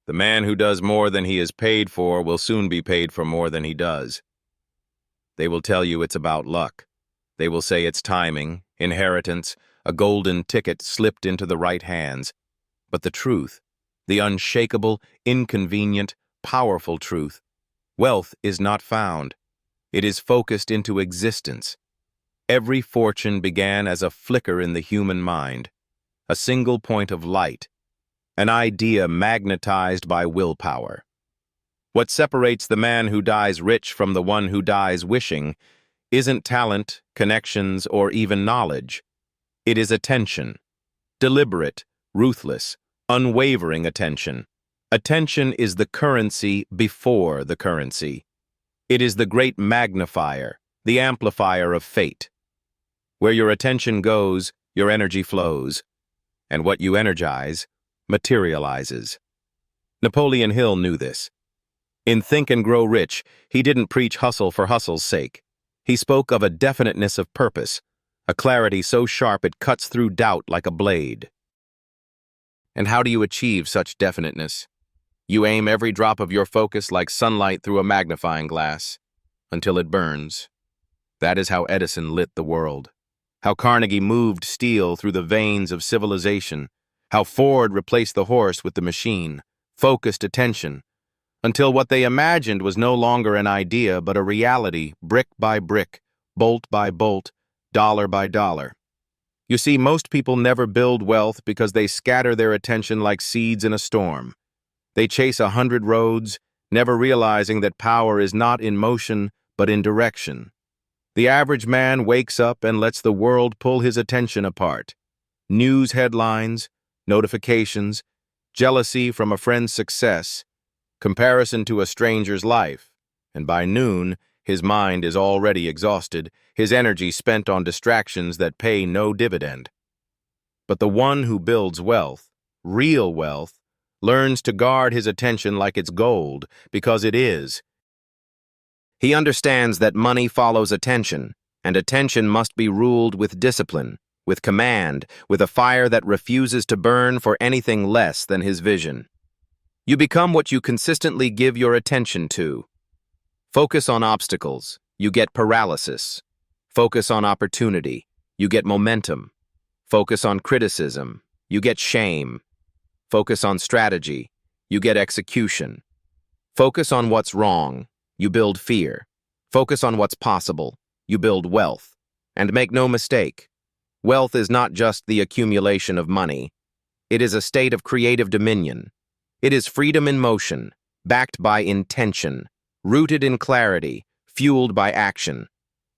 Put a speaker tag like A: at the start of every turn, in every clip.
A: The man who does more than he is paid for will soon be paid for more than he does. They will tell you it's about luck. They will say it's timing, inheritance, a golden ticket slipped into the right hands. But the truth, the unshakable, inconvenient, powerful truth, wealth is not found. It is focused into existence. Every fortune began as a flicker in the human mind, a single point of light, an idea magnetized by willpower. What separates the man who dies rich from the one who dies wishing isn't talent, connections, or even knowledge. It is attention. Deliberate, ruthless, unwavering attention. Attention is the currency before the currency. It is the great magnifier, the amplifier of fate. Where your attention goes, your energy flows, and what you energize materializes. Napoleon Hill knew this. In Think and Grow Rich, he didn't preach hustle for hustle's sake. He spoke of a definiteness of purpose, a clarity so sharp it cuts through doubt like a blade. And how do you achieve such definiteness? You aim every drop of your focus like sunlight through a magnifying glass, until it burns. That is how Edison lit the world. How Carnegie moved steel through the veins of civilization. How Ford replaced the horse with the machine, focused attention, until what they imagined was no longer an idea but a reality, brick by brick, bolt by bolt, dollar by dollar. You see, most people never build wealth because they scatter their attention like seeds in a storm. They chase 100 roads, never realizing that power is not in motion but in direction. The average man wakes up and lets the world pull his attention apart. News headlines, notifications, jealousy from a friend's success, comparison to a stranger's life, and by noon, his mind is already exhausted, his energy spent on distractions that pay no dividend. But the one who builds wealth, real wealth, learns to guard his attention like it's gold, because it is. He understands that money follows attention, and attention must be ruled with discipline, with command, with a fire that refuses to burn for anything less than his vision. You become what you consistently give your attention to. Focus on obstacles, you get paralysis. Focus on opportunity, you get momentum. Focus on criticism, you get shame. Focus on strategy, you get execution. Focus on what's wrong, you build fear. Focus on what's possible, you build wealth. And make no mistake, wealth is not just the accumulation of money. It is a state of creative dominion. It is freedom in motion, backed by intention, rooted in clarity, fueled by action.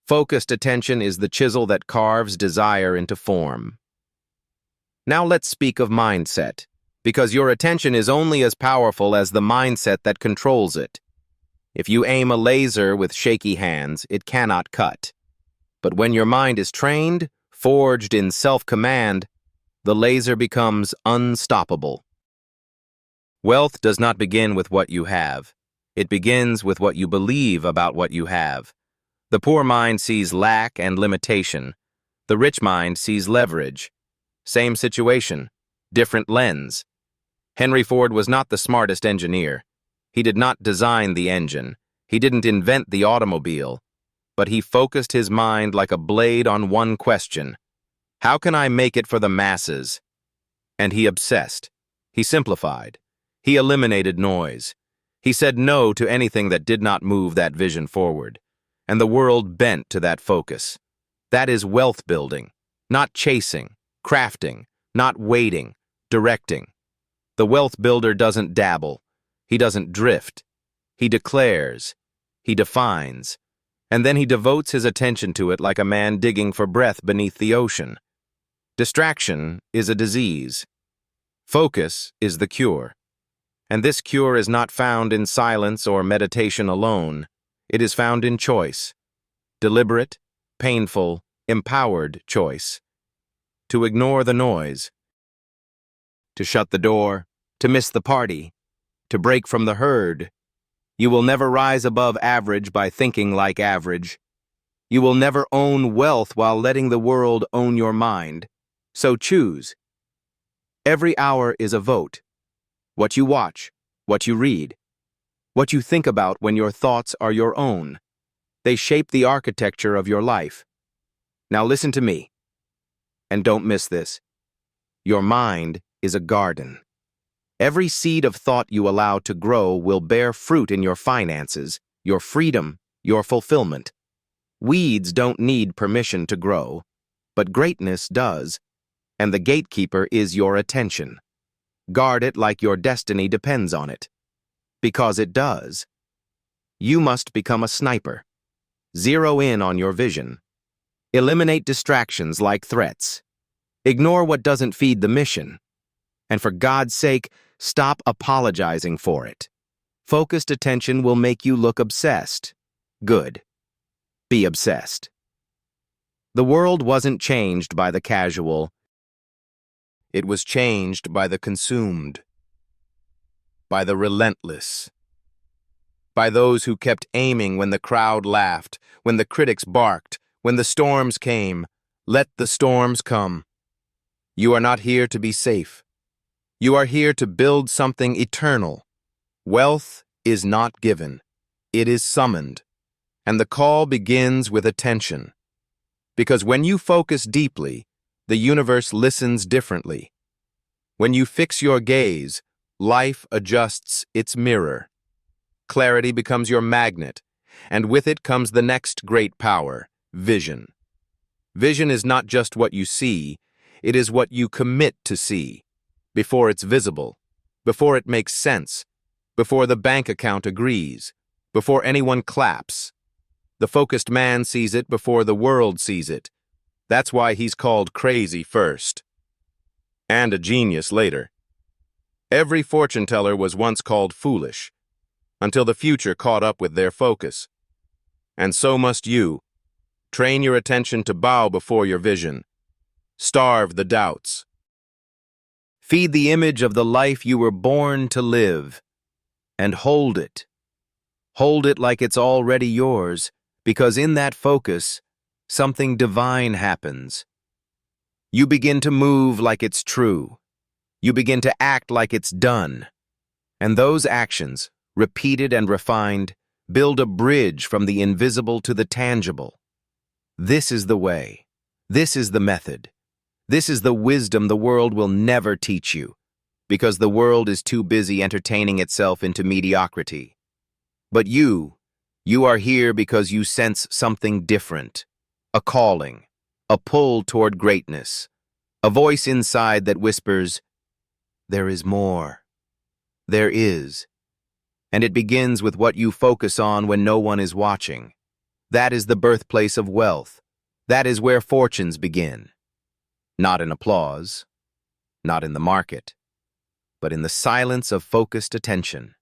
A: Focused attention is the chisel that carves desire into form. Now let's speak of mindset, because your attention is only as powerful as the mindset that controls it. If you aim a laser with shaky hands, it cannot cut. But when your mind is trained, forged in self-command, the laser becomes unstoppable. Wealth does not begin with what you have. It begins with what you believe about what you have. The poor mind sees lack and limitation. The rich mind sees leverage. Same situation, different lens. Henry Ford was not the smartest engineer. He did not design the engine. He didn't invent the automobile. But he focused his mind like a blade on one question. How can I make it for the masses? And he obsessed. He simplified. He eliminated noise. He said no to anything that did not move that vision forward. And the world bent to that focus. That is wealth building, not chasing, crafting, not waiting, directing. The wealth builder doesn't dabble. He doesn't drift. He declares. He defines. And then he devotes his attention to it like a man digging for breath beneath the ocean. Distraction is a disease. Focus is the cure. And this cure is not found in silence or meditation alone. It is found in choice. Deliberate, painful, empowered choice. To ignore the noise. To shut the door. To miss the party. To break from the herd. You will never rise above average by thinking like average. You will never own wealth while letting the world own your mind. So choose. Every hour is a vote. What you watch, what you read, what you think about when your thoughts are your own. They shape the architecture of your life. Now listen to me, and don't miss this. Your mind is a garden. Every seed of thought you allow to grow will bear fruit in your finances, your freedom, your fulfillment. Weeds don't need permission to grow, but greatness does, and the gatekeeper is your attention. Guard it like your destiny depends on it. Because it does. You must become a sniper. Zero in on your vision. Eliminate distractions like threats. Ignore what doesn't feed the mission. And for God's sake, stop apologizing for it. Focused attention will make you look obsessed. Good. Be obsessed. The world wasn't changed by the casual. It was changed by the consumed, by the relentless, by those who kept aiming when the crowd laughed, when the critics barked, when the storms came. Let the storms come. You are not here to be safe. You are here to build something eternal. Wealth is not given. It is summoned. And the call begins with attention. Because when you focus deeply, the universe listens differently. When you fix your gaze, life adjusts its mirror. Clarity becomes your magnet, and with it comes the next great power, vision. Vision is not just what you see, it is what you commit to see. Before it's visible, before it makes sense, before the bank account agrees, before anyone claps. The focused man sees it before the world sees it. That's why he's called crazy first, and a genius later. Every fortune teller was once called foolish, until the future caught up with their focus. And so must you. Train your attention to bow before your vision. Starve the doubts. Feed the image of the life you were born to live, and hold it. Hold it like it's already yours, because in that focus, something divine happens. You begin to move like it's true. You begin to act like it's done. And those actions, repeated and refined, build a bridge from the invisible to the tangible. This is the way. This is the method. This is the wisdom the world will never teach you, because the world is too busy entertaining itself into mediocrity. But you are here because you sense something different, a calling, a pull toward greatness, a voice inside that whispers, "There is more. There is." And it begins with what you focus on when no one is watching. That is the birthplace of wealth. That is where fortunes begin. Not in applause, not in the market, but in the silence of focused attention.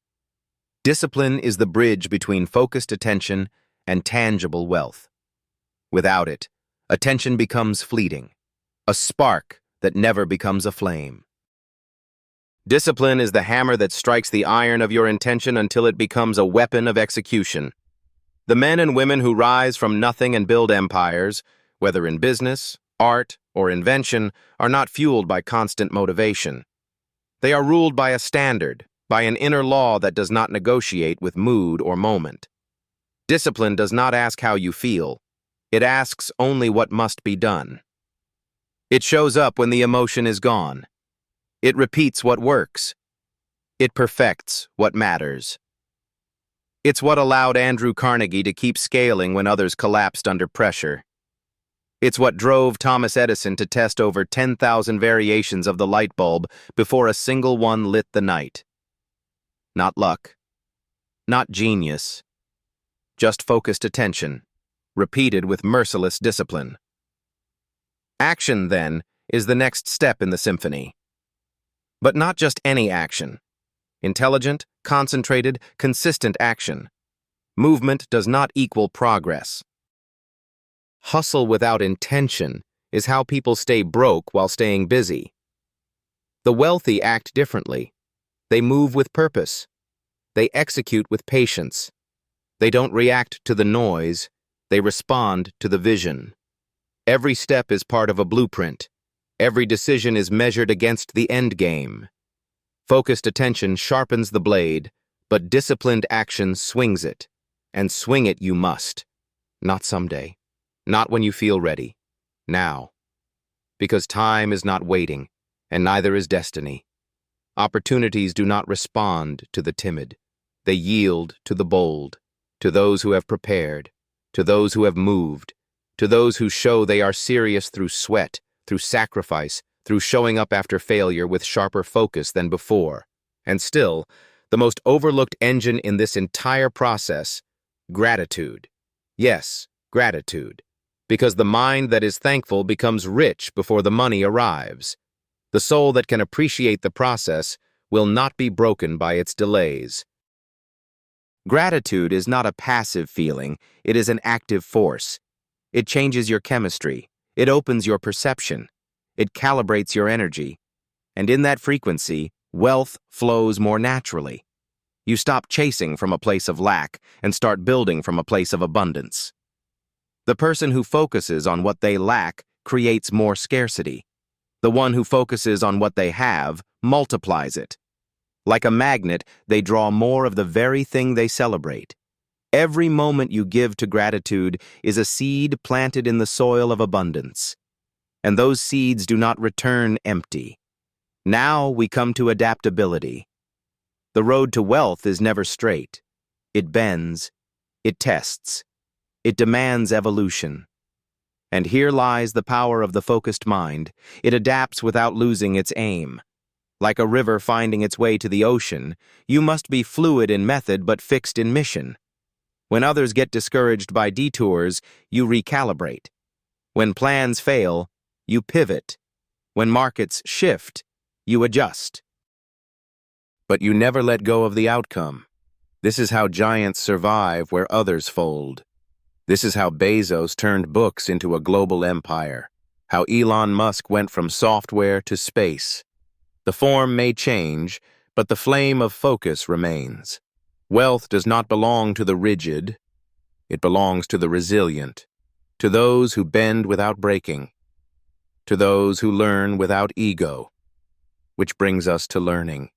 A: Discipline is the bridge between focused attention and tangible wealth. Without it, attention becomes fleeting, a spark that never becomes a flame. Discipline is the hammer that strikes the iron of your intention until it becomes a weapon of execution. The men and women who rise from nothing and build empires, whether in business, art, or invention, are not fueled by constant motivation. They are ruled by a standard, by an inner law that does not negotiate with mood or moment. Discipline does not ask how you feel. It asks only what must be done. It shows up when the emotion is gone. It repeats what works. It perfects what matters. It's what allowed Andrew Carnegie to keep scaling when others collapsed under pressure. It's what drove Thomas Edison to test over 10,000 variations of the light bulb before a single one lit the night. Not luck. Not genius. Just focused attention, repeated with merciless discipline. Action, then, is the next step in the symphony. But not just any action. Intelligent, concentrated, consistent action. Movement does not equal progress. Hustle without intention is how people stay broke while staying busy. The wealthy act differently. They move with purpose. They execute with patience. They don't react to the noise. They respond to the vision. Every step is part of a blueprint. Every decision is measured against the end game. Focused attention sharpens the blade, but disciplined action swings it, and swing it you must. Not someday, not when you feel ready, now. Because time is not waiting, and neither is destiny. Opportunities do not respond to the timid. They yield to the bold, to those who have prepared, to those who have moved, to those who show they are serious through sweat, through sacrifice, through showing up after failure with sharper focus than before. And still, the most overlooked engine in this entire process, gratitude. Yes, gratitude. Because the mind that is thankful becomes rich before the money arrives. The soul that can appreciate the process will not be broken by its delays. Gratitude is not a passive feeling, it is an active force. It changes your chemistry, it opens your perception, it calibrates your energy, and in that frequency, wealth flows more naturally. You stop chasing from a place of lack and start building from a place of abundance. The person who focuses on what they lack creates more scarcity. The one who focuses on what they have multiplies it. Like a magnet, they draw more of the very thing they celebrate. Every moment you give to gratitude is a seed planted in the soil of abundance. And those seeds do not return empty. Now we come to adaptability. The road to wealth is never straight. It bends. It tests. It demands evolution. And here lies the power of the focused mind. It adapts without losing its aim. Like a river finding its way to the ocean, you must be fluid in method but fixed in mission. When others get discouraged by detours, you recalibrate. When plans fail, you pivot. When markets shift, you adjust. But you never let go of the outcome. This is how giants survive where others fold. This is how Bezos turned books into a global empire. How Elon Musk went from software to space. The form may change, but the flame of focus remains. Wealth does not belong to the rigid. It belongs to the resilient, to those who bend without breaking, to those who learn without ego. Which brings us to learning.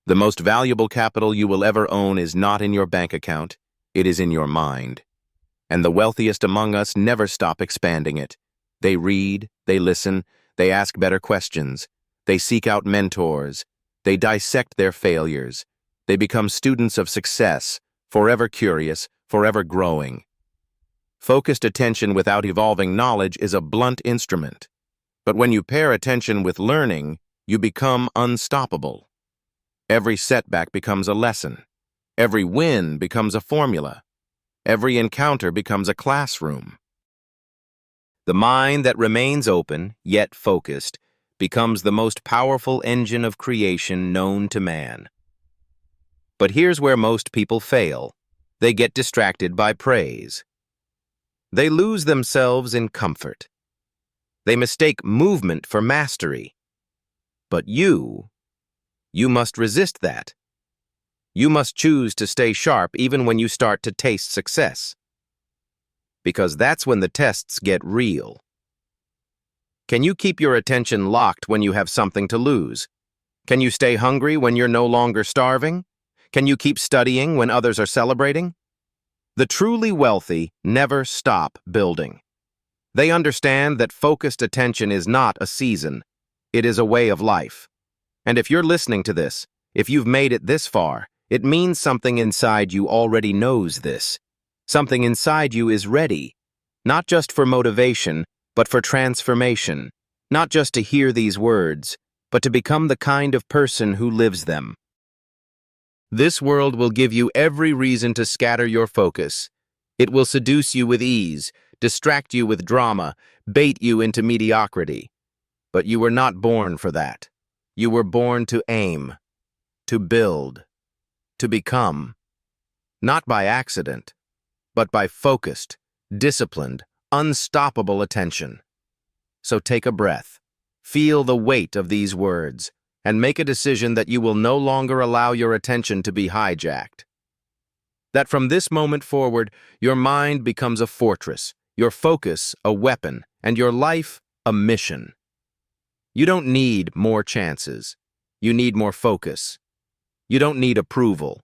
A: The most valuable capital you will ever own is not in your bank account, it is in your mind. And the wealthiest among us never stop expanding it. They read, they listen, they ask better questions. They seek out mentors. They dissect their failures. They become students of success, forever curious, forever growing. Focused attention without evolving knowledge is a blunt instrument. But when you pair attention with learning, you become unstoppable. Every setback becomes a lesson. Every win becomes a formula. Every encounter becomes a classroom. The mind that remains open, yet focused, becomes the most powerful engine of creation known to man. But here's where most people fail. They get distracted by praise. They lose themselves in comfort. They mistake movement for mastery. But you must resist that. You must choose to stay sharp even when you start to taste success. Because that's when the tests get real. Can you keep your attention locked when you have something to lose? Can you stay hungry when you're no longer starving? Can you keep studying when others are celebrating? The truly wealthy never stop building. They understand that focused attention is not a season. It is a way of life. And if you're listening to this, if you've made it this far, it means something inside you already knows this. Something inside you is ready, not just for motivation, but for transformation, not just to hear these words, but to become the kind of person who lives them. This world will give you every reason to scatter your focus. It will seduce you with ease, distract you with drama, bait you into mediocrity. But you were not born for that. You were born to aim, to build, to become. Not by accident, but by focused, disciplined, unstoppable attention. So take a breath, feel the weight of these words, and make a decision that you will no longer allow your attention to be hijacked. That from this moment forward, your mind becomes a fortress, your focus a weapon, and your life a mission. You don't need more chances. You need more focus. You don't need approval.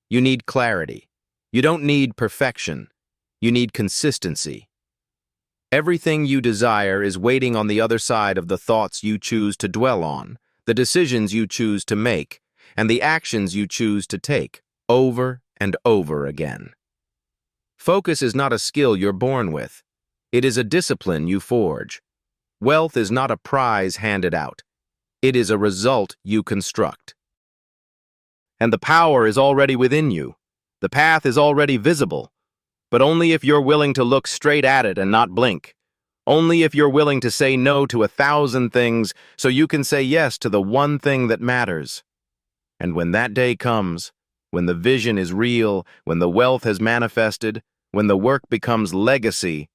A: You need clarity. You don't need perfection. You need consistency. Everything you desire is waiting on the other side of the thoughts you choose to dwell on, the decisions you choose to make, and the actions you choose to take, over and over again. Focus is not a skill you're born with. It is a discipline you forge. Wealth is not a prize handed out. It is a result you construct. And the power is already within you. The path is already visible, but only if you're willing to look straight at it and not blink. Only if you're willing to say no to 1,000 things so you can say yes to the one thing that matters. And when that day comes, when the vision is real, when the wealth has manifested, when the work becomes legacy,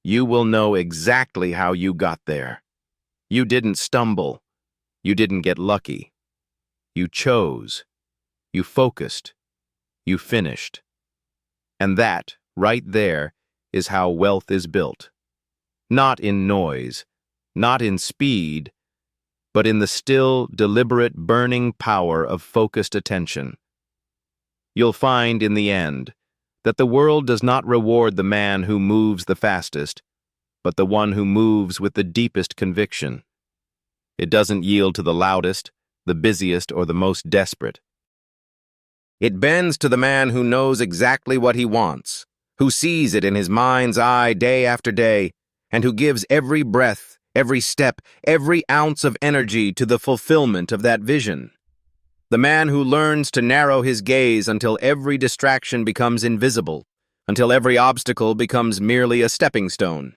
A: you will know exactly how you got there. You didn't stumble. You didn't get lucky. You chose. You focused. You finished. And that, right there, is how wealth is built. Not in noise, not in speed, but in the still, deliberate, burning power of focused attention. You'll find, in the end, that the world does not reward the man who moves the fastest, but the one who moves with the deepest conviction. It doesn't yield to the loudest, the busiest, or the most desperate. It bends to the man who knows exactly what he wants, who sees it in his mind's eye day after day, and who gives every breath, every step, every ounce of energy to the fulfillment of that vision. The man who learns to narrow his gaze until every distraction becomes invisible, until every obstacle becomes merely a stepping stone.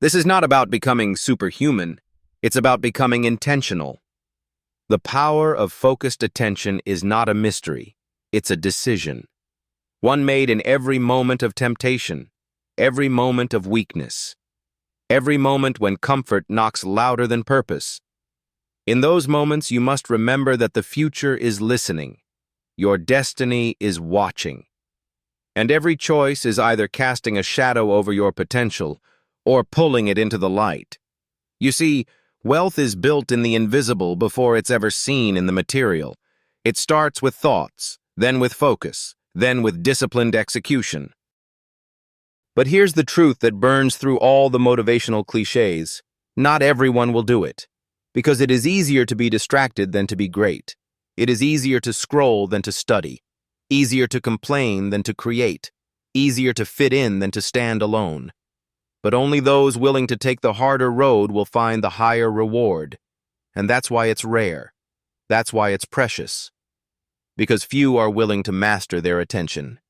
A: This is not about becoming superhuman, it's about becoming intentional. The power of focused attention is not a mystery. It's a decision, one made in every moment of temptation, every moment of weakness, every moment when comfort knocks louder than purpose. In those moments, you must remember that the future is listening, your destiny is watching, and every choice is either casting a shadow over your potential or pulling it into the light. You see, wealth is built in the invisible before it's ever seen in the material. It starts with thoughts, then with focus, then with disciplined execution. But here's the truth that burns through all the motivational cliches. Not everyone will do it, because it is easier to be distracted than to be great. It is easier to scroll than to study, easier to complain than to create, easier to fit in than to stand alone. But only those willing to take the harder road will find the higher reward. And that's why it's rare. That's why it's precious. Because few are willing to master their attention.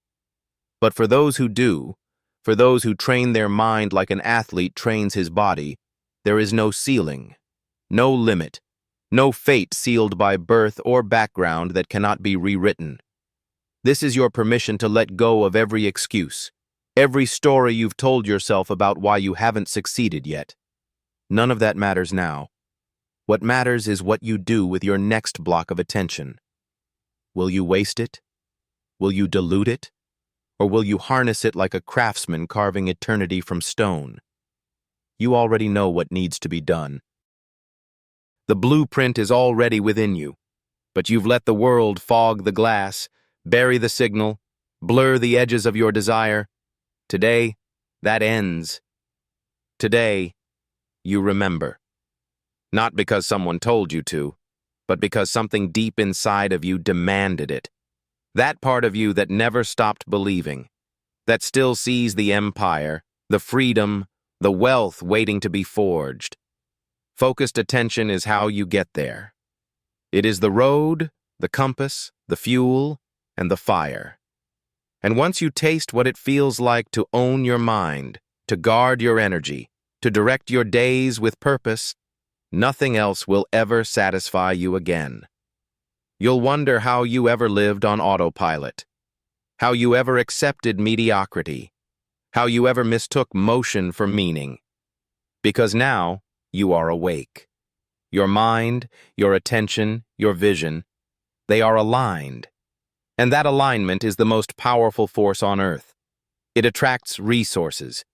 A: But for those who do, for those who train their mind like an athlete trains his body, there is no ceiling, no limit, no fate sealed by birth or background that cannot be rewritten. This is your permission to let go of every excuse, every story you've told yourself about why you haven't succeeded yet. None of that matters now. What matters is what you do with your next block of attention. Will you waste it? Will you dilute it? Or will you harness it like a craftsman carving eternity from stone? You already know what needs to be done. The blueprint is already within you, but you've let the world fog the glass, bury the signal, blur the edges of your desire. Today, that ends. Today, you remember. Not because someone told you to, but because something deep inside of you demanded it. That part of you that never stopped believing, that still sees the empire, the freedom, the wealth waiting to be forged. Focused attention is how you get there. It is the road, the compass, the fuel, and the fire. And once you taste what it feels like to own your mind, to guard your energy, to direct your days with purpose, nothing else will ever satisfy you again. You'll wonder how you ever lived on autopilot, how you ever accepted mediocrity, how you ever mistook motion for meaning. Because now you are awake. Your mind, your attention, your vision, they are aligned. And that alignment is the most powerful force on earth. It attracts resources.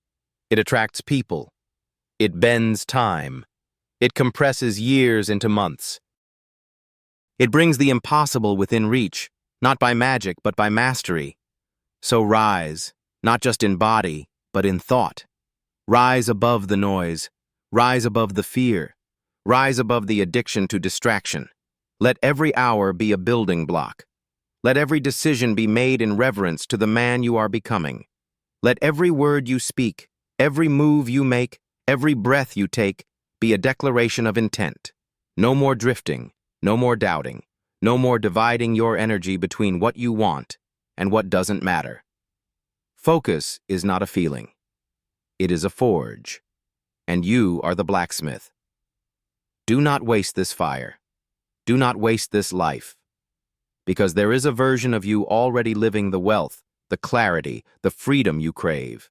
A: It attracts people. It bends time. It compresses years into months. It brings the impossible within reach, not by magic, but by mastery. So rise, not just in body, but in thought. Rise above the noise. Rise above the fear. Rise above the addiction to distraction. Let every hour be a building block. Let every decision be made in reverence to the man you are becoming. Let every word you speak, every move you make, every breath you take, be a declaration of intent. No more drifting, no more doubting, no more dividing your energy between what you want and what doesn't matter. Focus is not a feeling. It is a forge, and you are the blacksmith. Do not waste this fire. Do not waste this life, because there is a version of you already living the wealth, the clarity, the freedom you crave.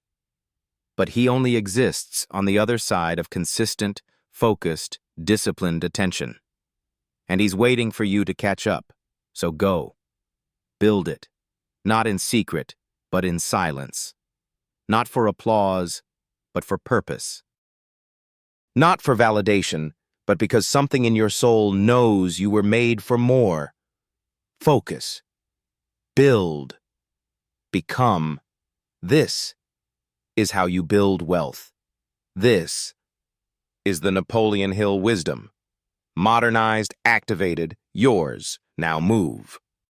A: But he only exists on the other side of consistent, focused, disciplined attention. And he's waiting for you to catch up, so go. Build it, not in secret, but in silence. Not for applause, but for purpose. Not for validation, but because something in your soul knows you were made for more. Focus. Build. Become. This is how you build wealth. This is the Napoleon Hill wisdom. Modernized, activated, yours. Now move.